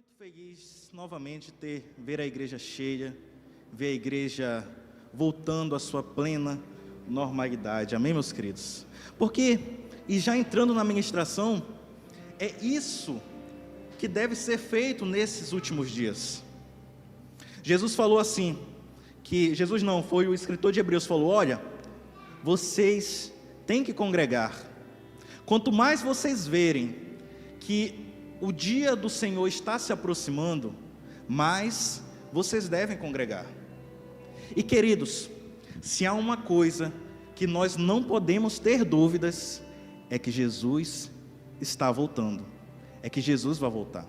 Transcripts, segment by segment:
muito feliz novamente ver a igreja cheia, ver a igreja voltando à sua plena normalidade. Amém, meus queridos? Porque, e já entrando na ministração, é isso que deve ser feito nesses últimos dias. Jesus falou assim, foi o escritor de Hebreus, falou: olha, vocês têm que congregar. Quanto mais vocês verem que o dia do Senhor está se aproximando, mais vocês devem congregar. E queridos, se há uma coisa que nós não podemos ter dúvidas, é que Jesus está voltando, é que Jesus vai voltar.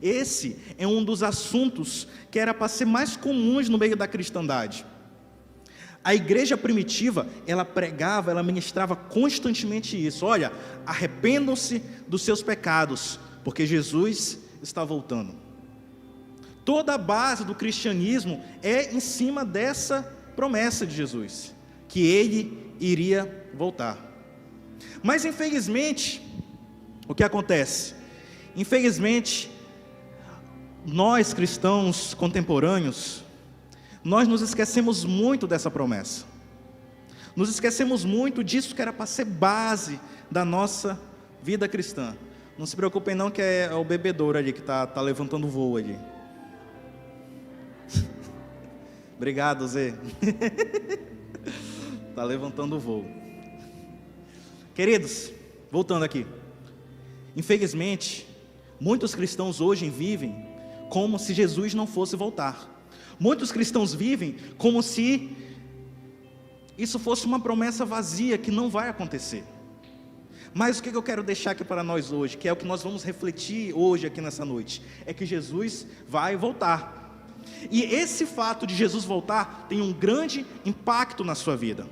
Esse é um dos assuntos que era para ser mais comuns no meio da cristandade. A igreja primitiva, ela pregava, ela ministrava constantemente isso: olha, arrependam-se dos seus pecados, porque Jesus está voltando. Toda a base do cristianismo é em cima dessa promessa de Jesus, que Ele iria voltar. Mas infelizmente, o que acontece? Infelizmente, nós cristãos contemporâneos, nós nos esquecemos muito dessa promessa. Nos esquecemos muito disso que era para ser base da nossa vida cristã. Não se preocupem não, que é o bebedouro ali que está levantando voo ali. Obrigado, Zé. Está levantando voo. Queridos, voltando aqui. Infelizmente, muitos cristãos hoje vivem como se Jesus não fosse voltar. Muitos cristãos vivem como se isso fosse uma promessa vazia, que não vai acontecer. Mas o que eu quero deixar aqui para nós hoje, que é o que nós vamos refletir hoje aqui nessa noite, é que Jesus vai voltar. E esse fato de Jesus voltar tem um grande impacto na sua vida.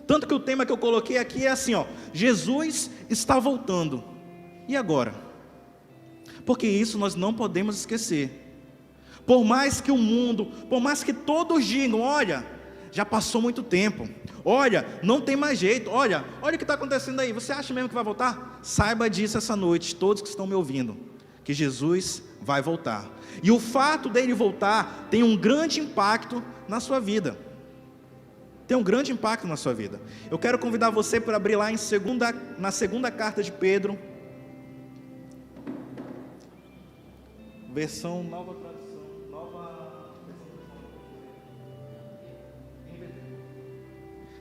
Tanto que o tema que eu coloquei aqui é assim, ó: Jesus está voltando. E agora? Porque isso nós não podemos esquecer. Por mais que o mundo, por mais que todos digam: olha, já passou muito tempo, olha, não tem mais jeito, olha o que está acontecendo aí, você acha mesmo que vai voltar? Saiba disso essa noite, todos que estão me ouvindo, que Jesus vai voltar. E o fato dele voltar tem um grande impacto na sua vida. Tem um grande impacto na sua vida. Eu quero convidar você para abrir lá na segunda carta de Pedro, versão nova tradução.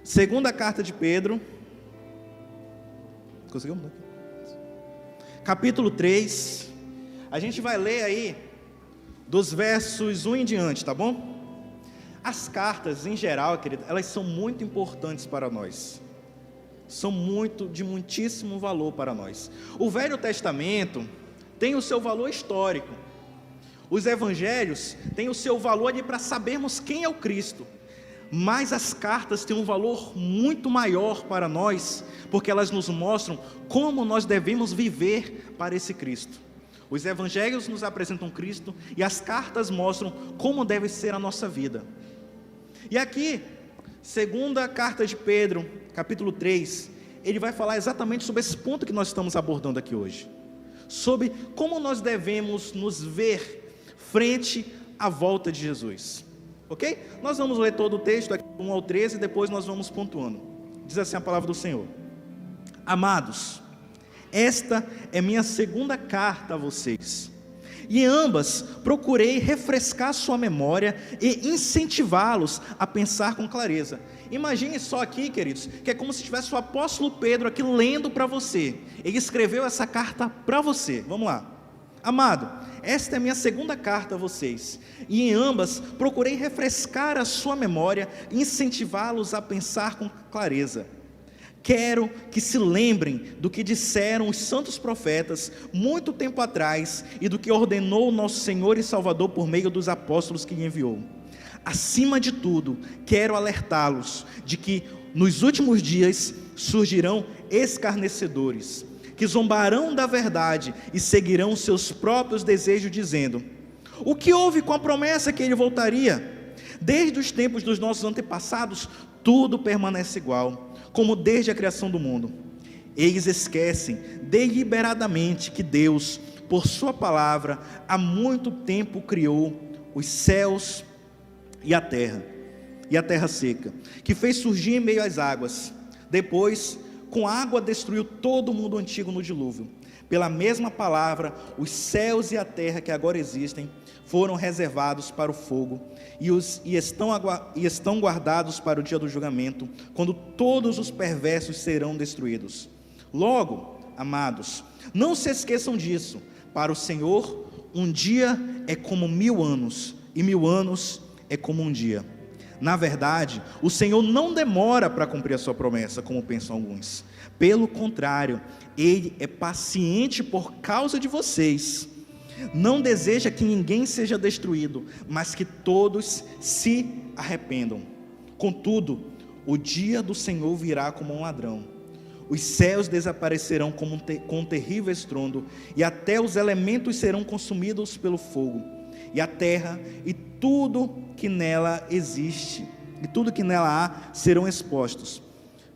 Segunda carta de Pedro, conseguiu? Capítulo 3, a gente vai ler aí dos versos 1 em diante, tá bom? As cartas em geral, querido, elas são muito importantes para nós, são de muitíssimo valor para nós. O Velho Testamento tem o seu valor histórico, os evangelhos têm o seu valor ali para sabermos quem é o Cristo. Mas as cartas têm um valor muito maior para nós, porque elas nos mostram como nós devemos viver para esse Cristo. Os evangelhos nos apresentam Cristo e as cartas mostram como deve ser a nossa vida. E aqui, segunda carta de Pedro, capítulo 3, ele vai falar exatamente sobre esse ponto que nós estamos abordando aqui hoje, sobre como nós devemos nos ver frente à volta de Jesus. Ok? Nós vamos ler todo o texto, aqui 1 ao 13, e depois nós vamos pontuando. Diz assim a palavra do Senhor: Amados, esta é minha segunda carta a vocês, e em ambas procurei refrescar sua memória e incentivá-los a pensar com clareza. Imagine só aqui, queridos, que é como se tivesse o apóstolo Pedro aqui lendo para você. Ele escreveu essa carta para você. Vamos lá. Amado, esta é a minha segunda carta a vocês, e em ambas procurei refrescar a sua memória e incentivá-los a pensar com clareza. Quero que se lembrem do que disseram os santos profetas muito tempo atrás e do que ordenou o nosso Senhor e Salvador por meio dos apóstolos que lhe enviou. Acima de tudo, quero alertá-los de que nos últimos dias surgirão escarnecedores, que zombarão da verdade e seguirão seus próprios desejos, dizendo: o que houve com a promessa que ele voltaria? Desde os tempos dos nossos antepassados, tudo permanece igual, como desde a criação do mundo. Eles esquecem deliberadamente que Deus, por sua palavra, há muito tempo criou os céus e a terra seca, que fez surgir em meio às águas. Depois, com água destruiu todo o mundo antigo no dilúvio. Pela mesma palavra, os céus e a terra que agora existem foram reservados para o fogo e estão guardados para o dia do julgamento, quando todos os perversos serão destruídos. Logo, amados, não se esqueçam disso. Para o Senhor, um dia é como 1000 anos, e 1000 anos é como um dia. Na verdade, o Senhor não demora para cumprir a sua promessa, como pensam alguns. Pelo contrário, Ele é paciente por causa de vocês. Não deseja que ninguém seja destruído, mas que todos se arrependam. Contudo, o dia do Senhor virá como um ladrão. Os céus desaparecerão com um terrível estrondo, e até os elementos serão consumidos pelo fogo. E a terra e tudo que nela existe, e tudo que nela há, serão expostos.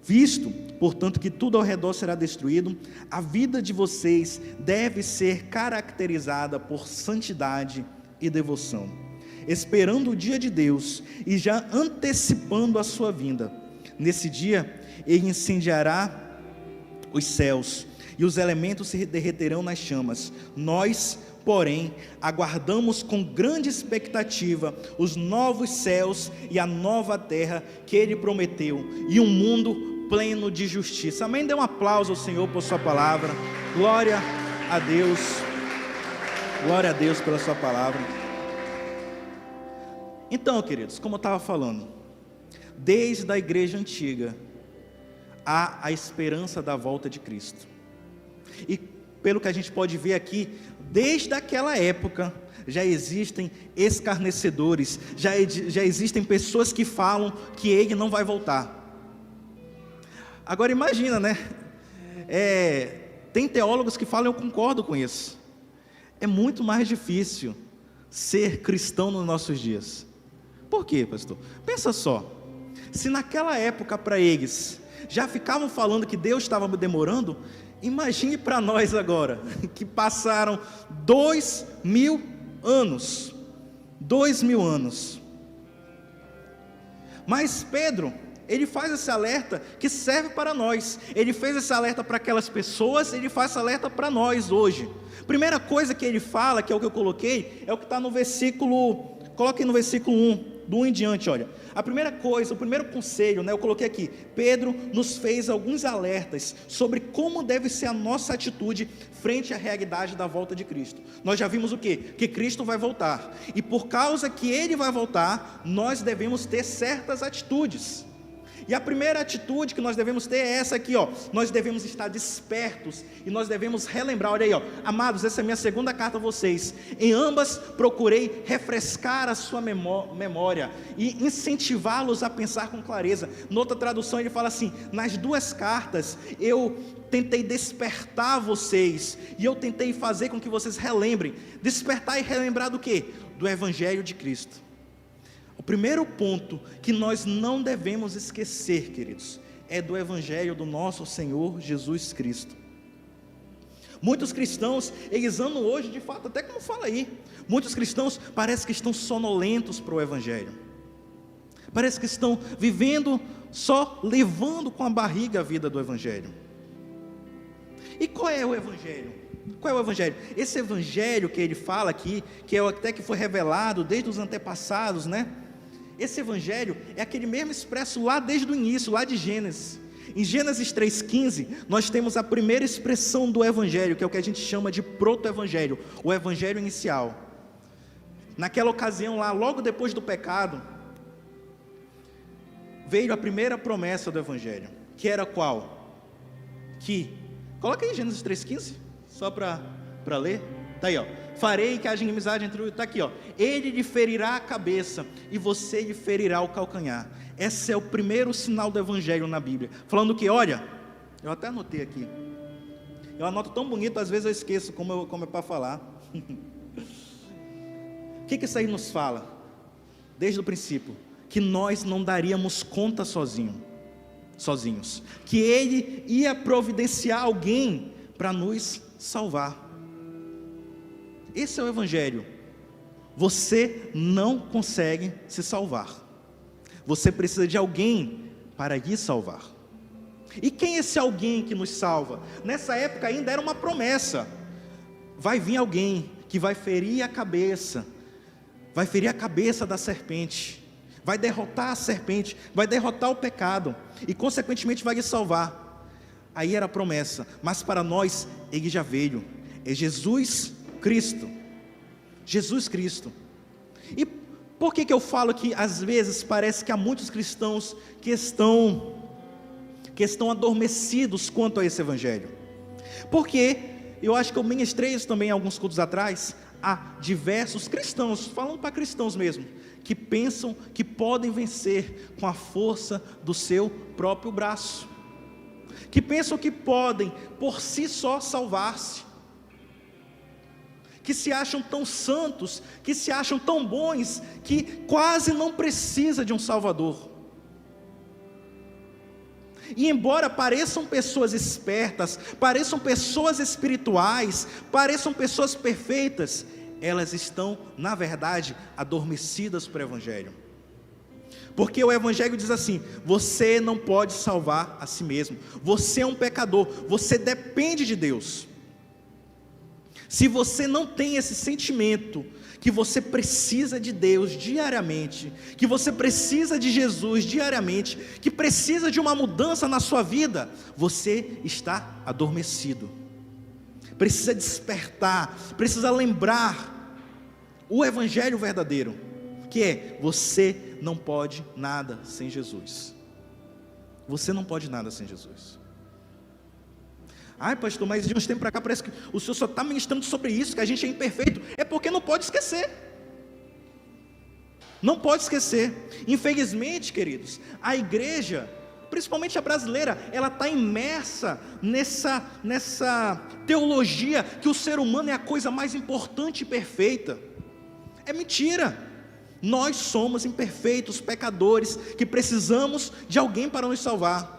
Visto, portanto, que tudo ao redor será destruído, a vida de vocês deve ser caracterizada por santidade e devoção, esperando o dia de Deus e já antecipando a sua vinda. Nesse dia, Ele incendiará os céus e os elementos se derreterão nas chamas. Nós, porém, aguardamos com grande expectativa os novos céus e a nova terra que Ele prometeu, e um mundo pleno de justiça. Amém? Dê um aplauso ao Senhor por sua palavra. Glória a Deus. Glória a Deus pela sua palavra. Então, queridos, como eu estava falando, desde a igreja antiga há a esperança da volta de Cristo. E pelo que a gente pode ver aqui, desde aquela época já existem escarnecedores, já existem pessoas que falam que Ele não vai voltar. Agora imagina, né? Tem teólogos que falam, eu concordo com isso. É muito mais difícil ser cristão nos nossos dias. Por quê, pastor? Pensa só, se naquela época para eles já ficavam falando que Deus estava demorando, imagine para nós agora, que passaram 2000 anos. 2000 anos. Mas Pedro, ele faz esse alerta que serve para nós. Ele fez esse alerta para aquelas pessoas, ele faz esse alerta para nós hoje. Primeira coisa que ele fala, que é o que eu coloquei, é o que está no versículo, coloquem no versículo 1, do 1 em diante, olha. A primeira coisa, o primeiro conselho, né, eu coloquei aqui, Pedro nos fez alguns alertas sobre como deve ser a nossa atitude frente à realidade da volta de Cristo. Nós já vimos o quê? Que Cristo vai voltar, e por causa que Ele vai voltar, nós devemos ter certas atitudes. E a primeira atitude que nós devemos ter é essa aqui, ó. Nós devemos estar despertos e nós devemos relembrar, olha aí, ó. Amados, essa é a minha segunda carta a vocês. Em ambas procurei refrescar a sua memória e incentivá-los a pensar com clareza. Noutra tradução ele fala assim: nas duas cartas eu tentei despertar vocês e eu tentei fazer com que vocês relembrem. Despertar e relembrar do quê? Do Evangelho de Cristo. O primeiro ponto que nós não devemos esquecer, queridos, é do Evangelho do nosso Senhor Jesus Cristo. Muitos cristãos, eles andam hoje, de fato, até como fala aí, muitos cristãos parece que estão sonolentos para o Evangelho, parece que estão vivendo só levando com a barriga a vida do Evangelho. E qual é o Evangelho? Qual é o Evangelho? Esse Evangelho que ele fala aqui, que é até que foi revelado desde os antepassados, né? Esse Evangelho é aquele mesmo expresso lá desde o início, lá de Gênesis. Em Gênesis 3,15, nós temos a primeira expressão do Evangelho, que é o que a gente chama de proto-evangelho, o Evangelho inicial. Naquela ocasião lá, logo depois do pecado, veio a primeira promessa do Evangelho, que era qual? Coloca aí Gênesis 3,15, só para ler, está aí, ó. Farei que haja inimizade entre está aqui, ó. Ele lhe ferirá a cabeça e você lhe ferirá o calcanhar. Esse é o primeiro sinal do Evangelho na Bíblia, falando que, olha, eu até anotei aqui, eu anoto tão bonito, às vezes eu esqueço como é para falar. O que isso aí nos fala? Desde o princípio, que nós não daríamos conta sozinhos, que Ele ia providenciar alguém para nos salvar. Esse é o Evangelho. Você não consegue se salvar. Você precisa de alguém para lhe salvar. E quem é esse alguém que nos salva? Nessa época ainda era uma promessa. Vai vir alguém que vai ferir a cabeça da serpente, vai derrotar a serpente, vai derrotar o pecado, e consequentemente vai lhe salvar. Aí era a promessa, mas para nós, ele já veio, é Jesus Cristo. Jesus Cristo. E por que eu falo que às vezes parece que há muitos cristãos que estão adormecidos quanto a esse Evangelho? Porque eu acho que eu ministrei isso também alguns cultos atrás. Há diversos cristãos, falando para cristãos mesmo, que pensam que podem vencer com a força do seu próprio braço, que pensam que podem por si só salvar-se, que se acham tão santos, que se acham tão bons, que quase não precisa de um Salvador. E embora pareçam pessoas espertas, pareçam pessoas espirituais, pareçam pessoas perfeitas, elas estão, na verdade, adormecidas para o Evangelho. Porque o Evangelho diz assim: você não pode salvar a si mesmo, você é um pecador, você depende de Deus. Se você não tem esse sentimento, que você precisa de Deus diariamente, que você precisa de Jesus diariamente, que precisa de uma mudança na sua vida, você está adormecido. Precisa despertar, precisa lembrar o Evangelho verdadeiro, que é: você não pode nada sem Jesus. Você não pode nada sem Jesus. Ai, pastor, mas de uns tempos para cá parece que o senhor só está ministrando sobre isso, que a gente é imperfeito. É porque não pode esquecer. Não pode esquecer. Infelizmente, queridos, a igreja, principalmente a brasileira, ela está imersa nessa teologia que o ser humano é a coisa mais importante e perfeita. É mentira. Nós somos imperfeitos, pecadores, que precisamos de alguém para nos salvar.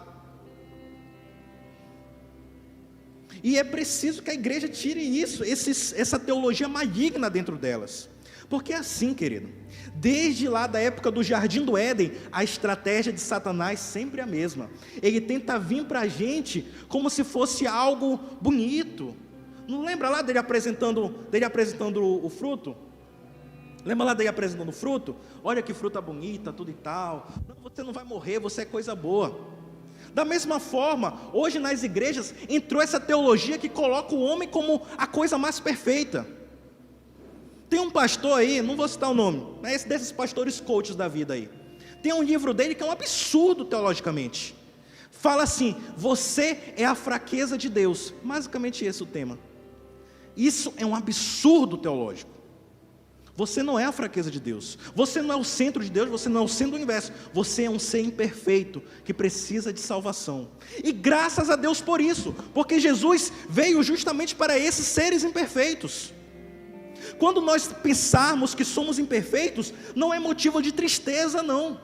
E é preciso que a igreja tire isso, essa teologia maligna dentro delas. Porque é assim, querido, desde lá da época do Jardim do Éden, a estratégia de Satanás sempre é a mesma. Ele tenta vir para a gente como se fosse algo bonito. Não lembra lá dele apresentando o fruto? Lembra lá dele apresentando o fruto? Olha que fruta bonita, tudo e tal. Não, você não vai morrer, você é coisa boa. Da mesma forma, hoje nas igrejas entrou essa teologia que coloca o homem como a coisa mais perfeita. Tem um pastor aí, não vou citar o nome, é esse desses pastores coaches da vida aí. Tem um livro dele que é um absurdo teologicamente. Fala assim: você é a fraqueza de Deus. Basicamente esse é o tema. Isso é um absurdo teológico. Você não é a fraqueza de Deus, você não é o centro de Deus, você não é o centro do universo, você é um ser imperfeito, que precisa de salvação, e graças a Deus por isso, porque Jesus veio justamente para esses seres imperfeitos. Quando nós pensarmos que somos imperfeitos, não é motivo de tristeza não,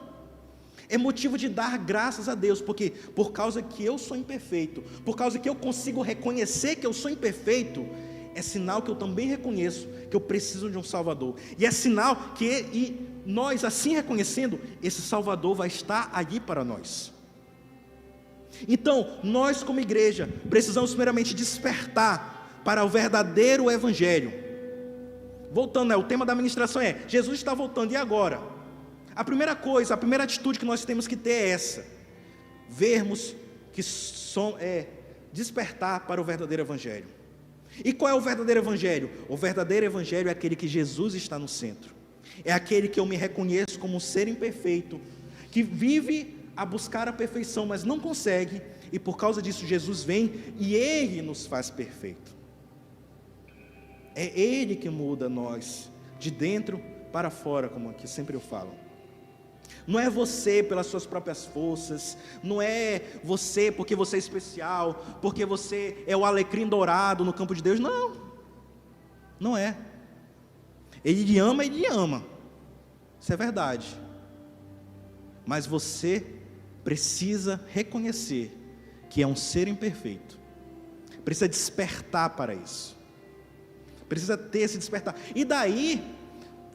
é motivo de dar graças a Deus, porque por causa que eu sou imperfeito, por causa que eu consigo reconhecer que eu sou imperfeito, é sinal que eu também reconheço que eu preciso de um Salvador. E é sinal que nós, assim reconhecendo, esse Salvador vai estar ali para nós. Então, nós como igreja, precisamos primeiramente despertar para o verdadeiro Evangelho. Voltando, o tema da ministração é: Jesus está voltando, e agora? A primeira coisa, a primeira atitude que nós temos que ter é essa: vermos que despertar para o verdadeiro Evangelho. E qual é o verdadeiro Evangelho? O verdadeiro Evangelho é aquele que Jesus está no centro. É aquele que eu me reconheço como um ser imperfeito, que vive a buscar a perfeição, mas não consegue, e por causa disso Jesus vem e Ele nos faz perfeito. É Ele que muda nós, de dentro para fora, como aqui sempre eu falo. Não é você pelas suas próprias forças, não é você porque você é especial, porque você é o alecrim dourado no campo de Deus, não é. Ele lhe ama, isso é verdade, mas você precisa reconhecer que é um ser imperfeito, precisa despertar para isso, Precisa ter esse despertar. E daí,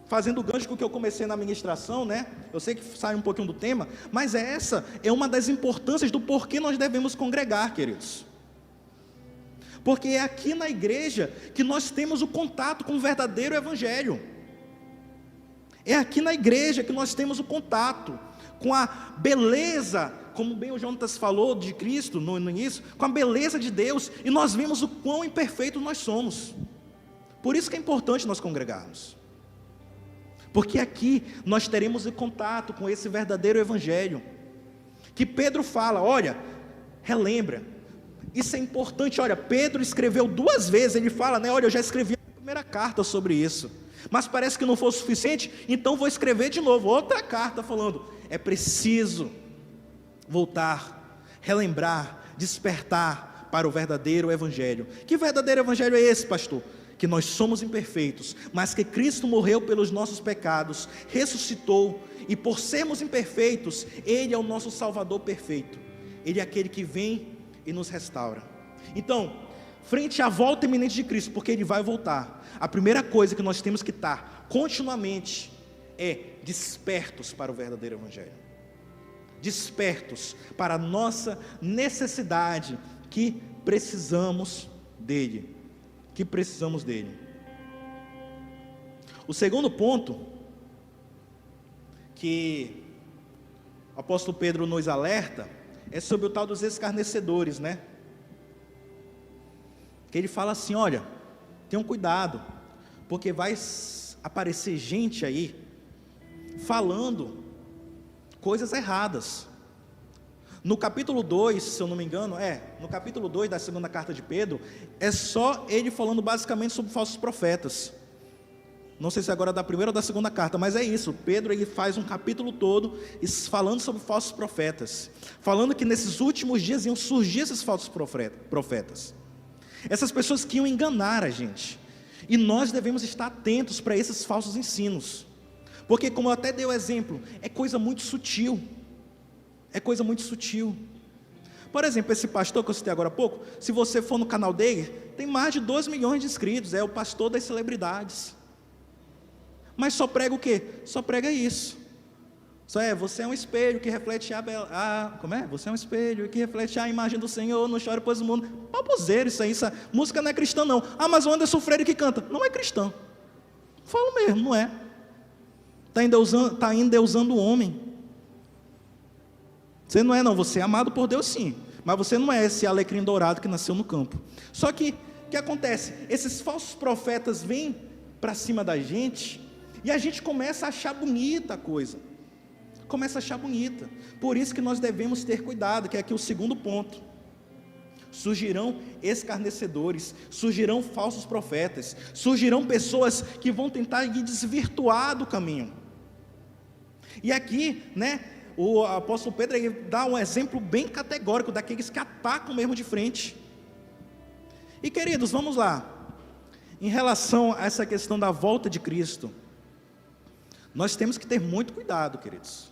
fazendo o gancho com o que eu comecei na ministração, né? Eu sei que sai um pouquinho do tema, mas essa é uma das importâncias do porquê nós devemos congregar, queridos. Porque é aqui na igreja que nós temos o contato com o verdadeiro evangelho. É aqui na igreja que nós temos o contato com a beleza, como bem o Jonatas falou de Cristo no início, com a beleza de Deus, e nós vemos o quão imperfeito nós somos. Por isso que é importante nós congregarmos. Porque aqui nós teremos o contato com esse verdadeiro evangelho. Que Pedro fala, olha, relembra. Isso é importante, olha, Pedro escreveu 2 vezes, ele fala, né, olha, eu já escrevi a primeira carta sobre isso. Mas parece que não foi o suficiente, então vou escrever de novo, outra carta falando, é preciso voltar, relembrar, despertar para o verdadeiro evangelho. Que verdadeiro evangelho é esse, pastor? Que nós somos imperfeitos, mas que Cristo morreu pelos nossos pecados, ressuscitou, e por sermos imperfeitos, Ele é o nosso Salvador perfeito, Ele é aquele que vem e nos restaura. Então, frente à volta iminente de Cristo, porque Ele vai voltar, a primeira coisa que nós temos que estar continuamente é despertos para o verdadeiro evangelho, despertos para a nossa necessidade, que precisamos dele, O segundo ponto que o apóstolo Pedro nos alerta é sobre o tal dos escarnecedores, né? Que ele fala assim, olha, tenham cuidado, porque vai aparecer gente aí falando coisas erradas. No capítulo 2, se eu não me engano, no capítulo 2 da segunda carta de Pedro, é só ele falando basicamente sobre falsos profetas. Não sei se agora é da primeira ou da segunda carta, mas é isso, Pedro ele faz um capítulo todo falando sobre falsos profetas, falando que nesses últimos dias iam surgir esses falsos profetas, essas pessoas que iam enganar a gente, e nós devemos estar atentos para esses falsos ensinos, porque como eu até dei o exemplo, é coisa muito sutil, Por exemplo, esse pastor que eu citei agora há pouco, se você for no canal dele, tem mais de 2 milhões de inscritos, é o pastor das celebridades, mas só prega o quê? Só prega isso, você é um espelho que reflete você é um espelho que reflete a imagem do Senhor, não chore pois o mundo, baboseiro isso aí, essa música não é cristã não, mas o Anderson Freire que canta, não é cristão, falo mesmo, não é, está endeusando o homem. Você não é não, você é amado por Deus sim, mas você não é esse alecrim dourado que nasceu no campo. Só que, o que acontece? Esses falsos profetas vêm para cima da gente, e a gente começa a achar bonita a coisa, por isso que nós devemos ter cuidado, que é aqui o segundo ponto. Surgirão escarnecedores, surgirão falsos profetas, surgirão pessoas que vão tentar desvirtuar do caminho, e aqui, né, o apóstolo Pedro ele dá um exemplo bem categórico, daqueles que atacam mesmo de frente. E queridos, vamos lá, em relação a essa questão da volta de Cristo, nós temos que ter muito cuidado, queridos,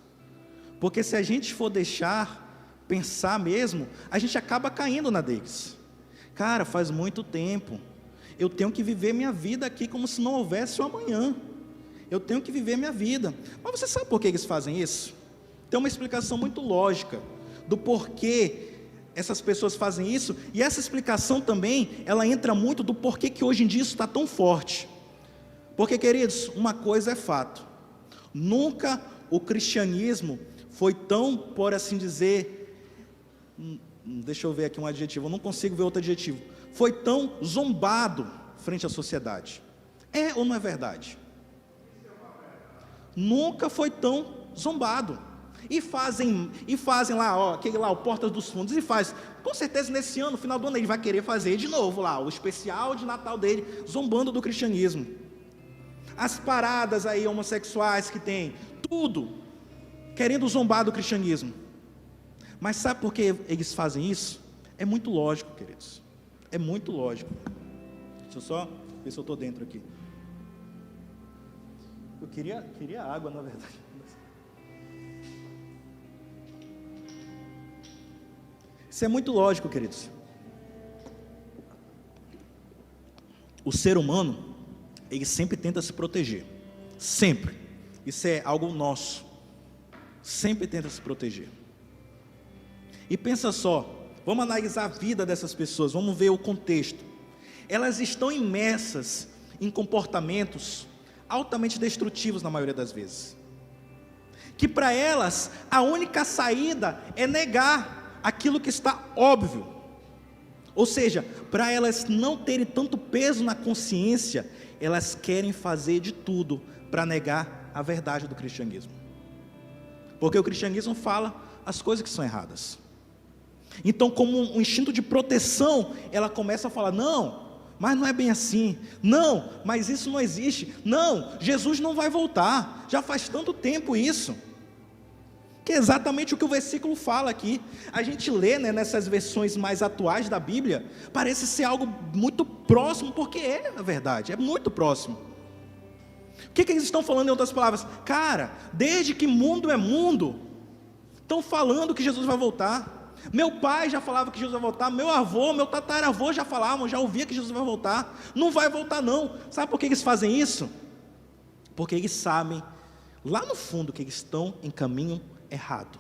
porque se a gente for deixar pensar mesmo, a gente acaba caindo na deles. Cara, faz muito tempo, eu tenho que viver minha vida aqui como se não houvesse o amanhã, eu tenho que viver minha vida. Mas você sabe por que eles fazem isso? Tem uma explicação muito lógica do porquê essas pessoas fazem isso, e essa explicação também, ela entra muito do porquê que hoje em dia isso está tão forte. Porque, queridos, uma coisa é fato, nunca o cristianismo foi tão, por assim dizer, deixa eu ver aqui um adjetivo, eu não consigo ver outro adjetivo, foi tão zombado frente à sociedade. É ou não é verdade? Nunca foi tão zombado. E fazem lá, aquele lá, o Portas dos Fundos, com certeza nesse ano, no final do ano, ele vai querer fazer de novo lá, o especial de Natal dele, zombando do cristianismo. As paradas aí homossexuais que tem, tudo, querendo zombar do cristianismo. Mas sabe por que eles fazem isso? É muito lógico, queridos, é muito lógico. Deixa eu só ver se eu estou dentro aqui. Eu queria água, na verdade. Isso é muito lógico, queridos. O ser humano, ele sempre tenta se proteger, sempre. Isso é algo nosso, sempre tenta se proteger. E pensa só, vamos analisar a vida dessas pessoas, vamos ver o contexto. Elas estão imersas em comportamentos altamente destrutivos na maioria das vezes, que para elas a única saída é negar aquilo que está óbvio. Ou seja, para elas não terem tanto peso na consciência, elas querem fazer de tudo para negar a verdade do cristianismo, porque o cristianismo fala as coisas que são erradas. Então, como um instinto de proteção, ela começa a falar: não, mas não é bem assim, não, mas isso não existe, não, Jesus não vai voltar, já faz tanto tempo isso. Que é exatamente o que o versículo fala aqui. A gente lê, né, nessas versões mais atuais da Bíblia, parece ser algo muito próximo, porque é a verdade, é muito próximo. O que eles estão falando em outras palavras? Cara, desde que mundo é mundo, estão falando que Jesus vai voltar. Meu pai já falava que Jesus vai voltar, meu avô, meu tataravô já falavam, já ouvia que Jesus vai voltar. Não vai voltar não. Sabe por que eles fazem isso? Porque eles sabem, lá no fundo, que eles estão em caminho errado,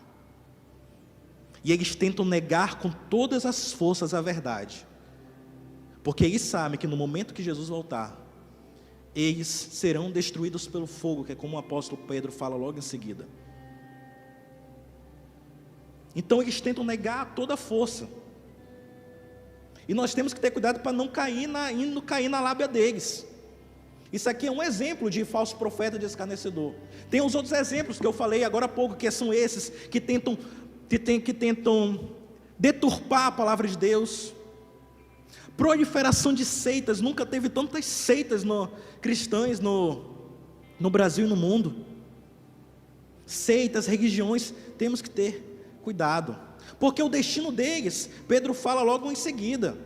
e eles tentam negar com todas as forças a verdade, porque eles sabem que no momento que Jesus voltar, eles serão destruídos pelo fogo, que é como o apóstolo Pedro fala logo em seguida. Então eles tentam negar a toda força, e nós temos que ter cuidado para não cair na lábia deles. Isso aqui é um exemplo de falso profeta, de escarnecedor. Tem os outros exemplos que eu falei agora há pouco, que são esses que tentam deturpar a palavra de Deus. Proliferação de seitas, nunca teve tantas seitas cristãs no Brasil e no mundo. Seitas, religiões, temos que ter cuidado, porque o destino deles, Pedro fala logo em seguida: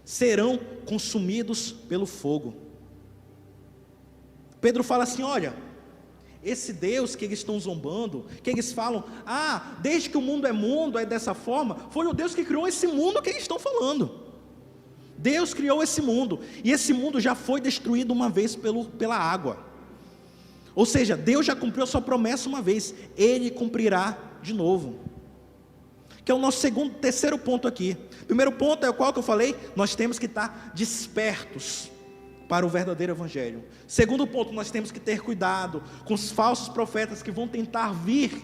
serão consumidos pelo fogo. Pedro fala assim: olha, esse Deus que eles estão zombando, que eles falam, desde que o mundo é dessa forma, foi o Deus que criou esse mundo que eles estão falando. Deus criou esse mundo, e esse mundo já foi destruído uma vez pela água. Ou seja, Deus já cumpriu a sua promessa uma vez, Ele cumprirá de novo. Que é o nosso terceiro ponto aqui. Primeiro ponto é o qual que eu falei: nós temos que estar despertos para o verdadeiro evangelho. Segundo ponto, nós temos que ter cuidado com os falsos profetas que vão tentar vir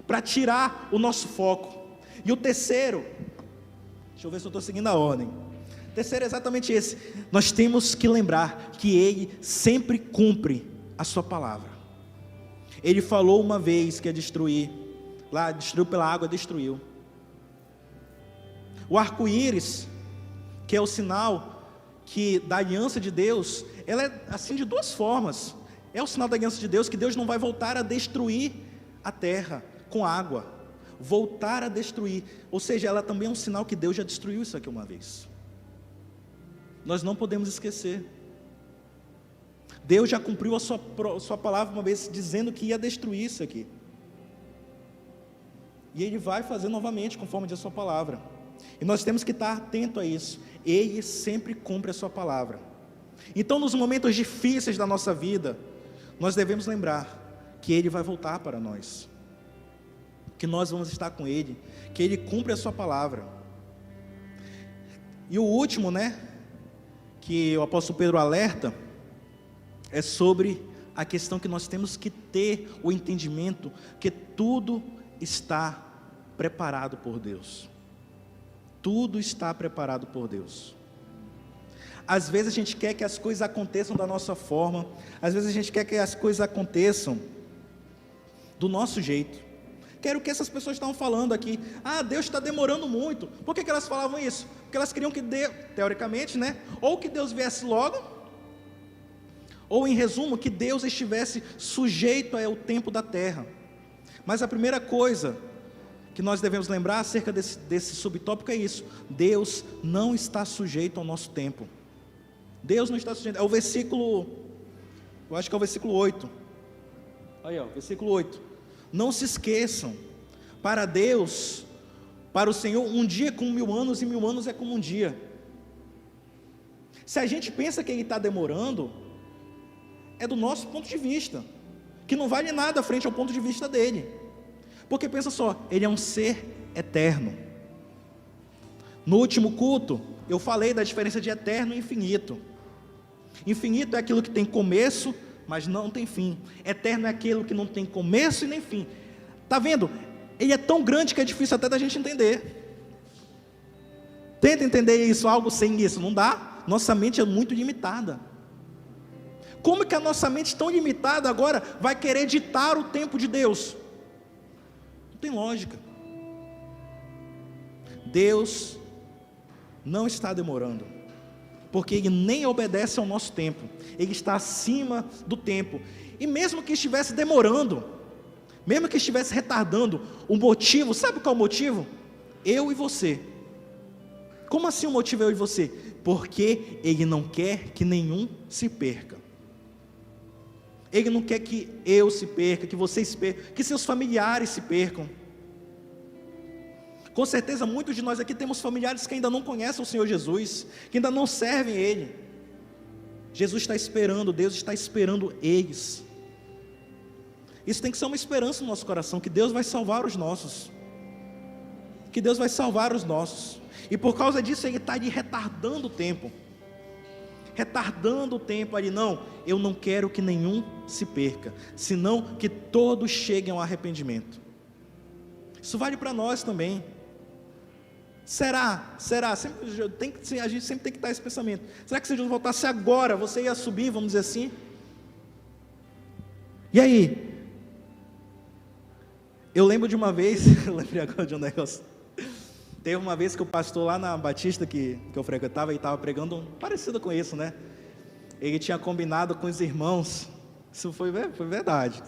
para tirar o nosso foco. E o terceiro, deixa eu ver se eu estou seguindo a ordem. O terceiro é exatamente esse: nós temos que lembrar que Ele sempre cumpre a sua palavra. Ele falou uma vez que ia destruir, lá destruiu pela água, destruiu. O arco-íris, que é o sinal da aliança de Deus, ela é assim de duas formas. É o sinal da aliança de Deus, que Deus não vai voltar a destruir a terra com água, voltar a destruir, ou seja, ela também é um sinal que Deus já destruiu isso aqui uma vez. Nós não podemos esquecer. Deus já cumpriu a sua palavra uma vez, dizendo que ia destruir isso aqui, e Ele vai fazer novamente, conforme diz a sua palavra. E nós temos que estar atento a isso. Ele sempre cumpre a sua palavra. Então, nos momentos difíceis da nossa vida, nós devemos lembrar que Ele vai voltar para nós, que nós vamos estar com Ele, que Ele cumpre a sua palavra. E o último, que o apóstolo Pedro alerta, é sobre a questão que nós temos que ter o entendimento que tudo está preparado por Deus. Tudo está preparado por Deus. Às vezes a gente quer que as coisas aconteçam da nossa forma, às vezes a gente quer que as coisas aconteçam do nosso jeito. Que era o que essas pessoas estavam falando aqui: Deus está demorando muito. Por que elas falavam isso? Porque elas queriam que Deus, teoricamente, ou que Deus viesse logo, ou em resumo, que Deus estivesse sujeito ao tempo da terra. Mas a primeira coisa que nós devemos lembrar acerca desse subtópico é isso: Deus não está sujeito ao nosso tempo. Deus não está sujeito. É o versículo, eu acho que é o versículo 8. Aí, versículo 8. Não se esqueçam, para Deus, para o Senhor, um dia é como 1000 anos, e 1000 anos é como um dia. Se a gente pensa que Ele está demorando, é do nosso ponto de vista, que não vale nada frente ao ponto de vista dele. Porque pensa só, ele é um ser eterno. No último culto, eu falei da diferença de eterno e infinito. Infinito é aquilo que tem começo, mas não tem fim. Eterno é aquilo que não tem começo e nem fim. Está vendo? Ele é tão grande que é difícil até da gente entender. Tenta entender isso, algo sem isso, não dá. Nossa mente é muito limitada. Como que a nossa mente tão limitada agora vai querer ditar o tempo de Deus? Não tem lógica. Deus não está demorando, porque Ele nem obedece ao nosso tempo. Ele está acima do tempo. E mesmo que estivesse demorando, mesmo que estivesse retardando, o motivo, sabe qual é o motivo? Eu e você. Como assim o motivo é eu e você? Porque Ele não quer que nenhum se perca. Ele não quer que eu se perca, que vocês se percam, que seus familiares se percam. Com certeza muitos de nós aqui temos familiares que ainda não conhecem o Senhor Jesus, que ainda não servem Ele. Jesus está esperando, Deus está esperando eles. Isso tem que ser uma esperança no nosso coração, que Deus vai salvar os nossos. Que Deus vai salvar os nossos. E por causa disso Ele está ali retardando o tempo. Retardando o tempo ali, não, eu não quero que nenhum se perca, senão que todos cheguem ao arrependimento. Isso vale para nós também. Será? A gente sempre tem que estar esse pensamento. Será que se Jesus voltasse agora, você ia subir, vamos dizer assim? E aí? Eu lembro de uma vez, eu lembrei agora de um negócio. Teve uma vez que o pastor lá na Batista que eu frequentava, ele estava pregando um parecido com isso, né? Ele tinha combinado com os irmãos, isso foi verdade.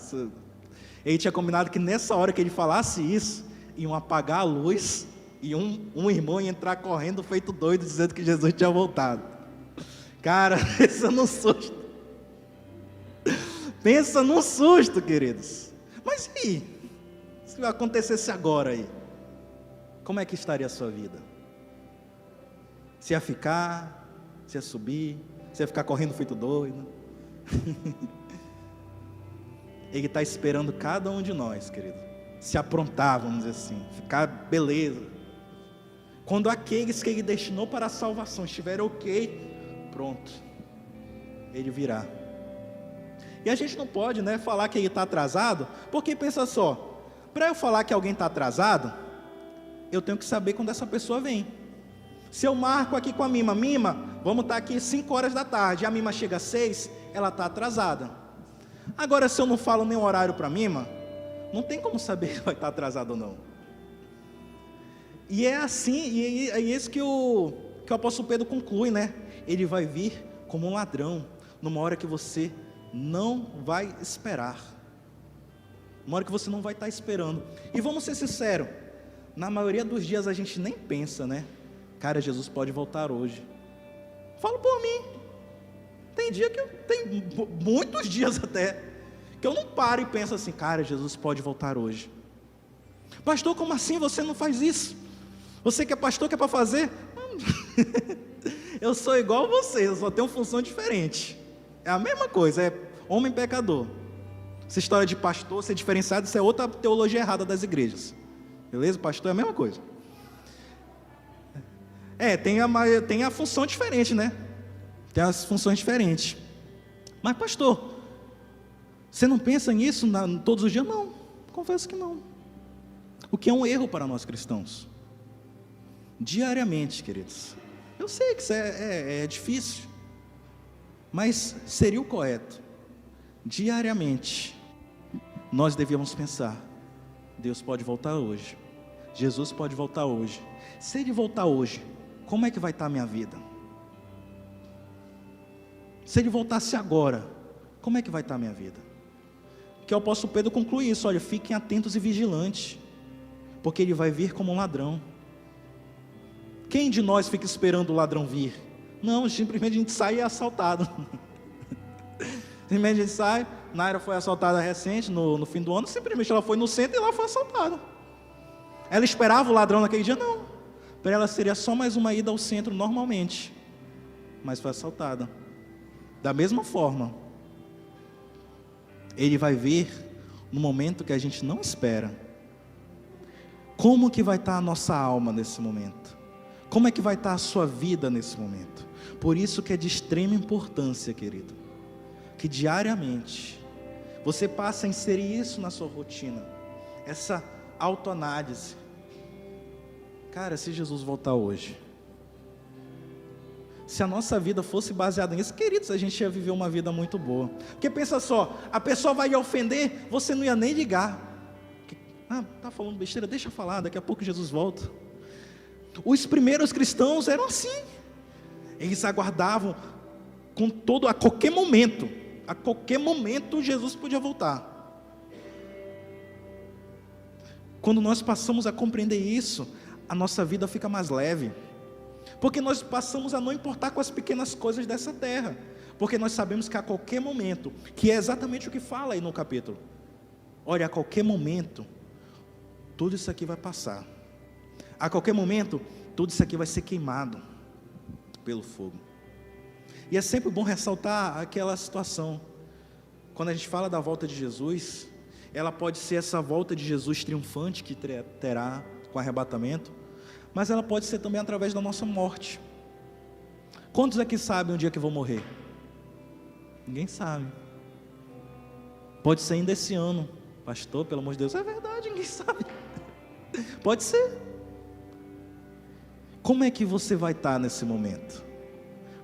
Ele tinha combinado que nessa hora que ele falasse isso, iam apagar a luz, e um irmão ia entrar correndo feito doido, dizendo que Jesus tinha voltado. Cara, pensa num susto. Pensa num susto, queridos. Mas e aí? Se acontecesse agora aí, como é que estaria a sua vida? Se ia ficar, se ia subir, se ia ficar correndo feito doido? Ele está esperando cada um de nós, querido, se aprontar, vamos dizer assim, ficar beleza. Quando aqueles que Ele destinou para a salvação estiverem ok, pronto, Ele virá. E a gente não pode, né, falar que Ele está atrasado, porque pensa só, para eu falar que alguém está atrasado, eu tenho que saber quando essa pessoa vem. Se eu marco aqui com a Mima, vamos estar aqui 5 horas da tarde, a Mima chega às 6, ela está atrasada. Agora, se eu não falo nem o horário para a Mima, não tem como saber se vai estar atrasado ou não. E é assim, e é isso que o apóstolo Pedro conclui, né? Ele vai vir como um ladrão, numa hora que você não vai esperar. Uma hora que você não vai estar esperando. E vamos ser sinceros, na maioria dos dias a gente nem pensa, né? Cara, Jesus pode voltar hoje. Falo por mim. Tem dia que tem muitos dias até, que eu não paro e penso assim, cara, Jesus pode voltar hoje. Pastor, como assim você não faz isso? Você que é pastor, que é para fazer? Eu sou igual a você, eu só tenho função diferente. É a mesma coisa, é homem pecador. Essa história de pastor ser diferenciado, isso é outra teologia errada das igrejas. Beleza? Pastor é a mesma coisa. Tem a função diferente, né? Tem as funções diferentes. Mas pastor, você não pensa nisso todos os dias? Não, confesso que não. O que é um erro para nós cristãos. Diariamente, queridos. Eu sei que isso é difícil, mas seria o correto. Diariamente, nós devíamos pensar, Deus pode voltar hoje, Jesus pode voltar hoje. Se Ele voltar hoje, como é que vai estar a minha vida? Se Ele voltasse agora, como é que vai estar a minha vida? Que o apóstolo Pedro conclui isso, olha, fiquem atentos e vigilantes, porque Ele vai vir como um ladrão. Quem de nós fica esperando o ladrão vir? Não, simplesmente a gente sai e é assaltado. Simplesmente a gente sai. Naira foi assaltada recente, no fim do ano. Simplesmente ela foi no centro e lá foi assaltada. Ela esperava o ladrão naquele dia? Não. Para ela seria só mais uma ida ao centro normalmente. Mas foi assaltada. Da mesma forma, Ele vai vir no momento que a gente não espera. Como que vai estar a nossa alma nesse momento? Como é que vai estar a sua vida nesse momento? Por isso que é de extrema importância, querido, que diariamente você passe a inserir isso na sua rotina, essa autoanálise. Cara, se Jesus voltar hoje, se a nossa vida fosse baseada nisso, queridos, a gente ia viver uma vida muito boa. Porque pensa só, a pessoa vai lhe ofender, você não ia nem ligar. Tá falando besteira, deixa eu falar, daqui a pouco Jesus volta. Os primeiros cristãos eram assim. Eles aguardavam a qualquer momento Jesus podia voltar. Quando nós passamos a compreender isso, a nossa vida fica mais leve. Porque nós passamos a não importar com as pequenas coisas dessa terra. Porque nós sabemos que a qualquer momento, que é exatamente o que fala aí no capítulo. Olha, a qualquer momento, tudo isso aqui vai passar. A qualquer momento, tudo isso aqui vai ser queimado pelo fogo. E é sempre bom ressaltar aquela situação. Quando a gente fala da volta de Jesus, ela pode ser essa volta de Jesus triunfante que terá com o arrebatamento, mas ela pode ser também através da nossa morte. Quantos aqui sabem o dia que vão morrer? Ninguém sabe. Pode ser ainda esse ano. Pastor, pelo amor de Deus, é verdade, ninguém sabe. Pode ser. Como é que você vai estar nesse momento?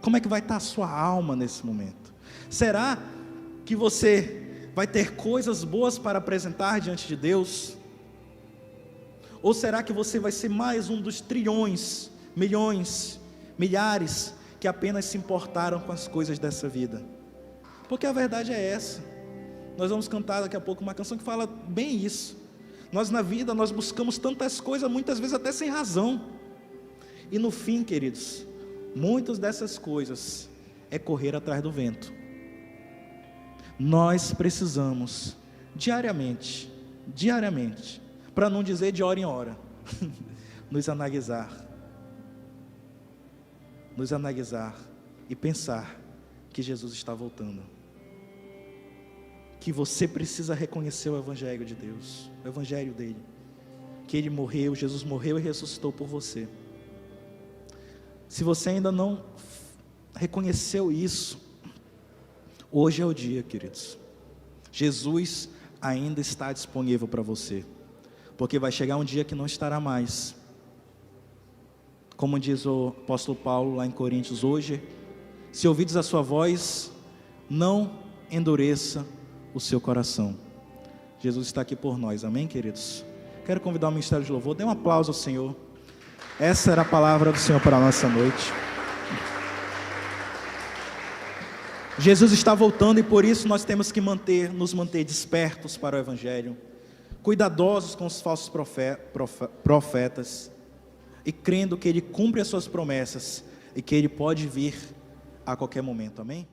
Como é que vai estar a sua alma nesse momento? Será que você vai ter coisas boas para apresentar diante de Deus? Ou será que você vai ser mais um dos trilhões, milhões, milhares que apenas se importaram com as coisas dessa vida? Porque a verdade é essa. Nós vamos cantar daqui a pouco uma canção que fala bem isso. Nós na vida, nós buscamos tantas coisas, muitas vezes até sem razão. E no fim, queridos, muitas dessas coisas é correr atrás do vento. Nós precisamos diariamente, para não dizer de hora em hora, nos analisar e pensar que Jesus está voltando. Que você precisa reconhecer o Evangelho de Deus, o Evangelho dele, que ele morreu, Jesus morreu e ressuscitou por você. Se você ainda não reconheceu isso, hoje é o dia, queridos. Jesus ainda está disponível para você, porque vai chegar um dia que não estará mais. Como diz o apóstolo Paulo lá em Coríntios, hoje, se ouvides a sua voz, não endureça o seu coração. Jesus está aqui por nós, amém, queridos? Quero convidar o ministério de louvor, dê um aplauso ao Senhor. Essa era a palavra do Senhor para a nossa noite. Jesus está voltando e por isso nós temos que nos manter despertos para o Evangelho, cuidadosos com os falsos profetas e crendo que Ele cumpre as suas promessas e que Ele pode vir a qualquer momento, amém?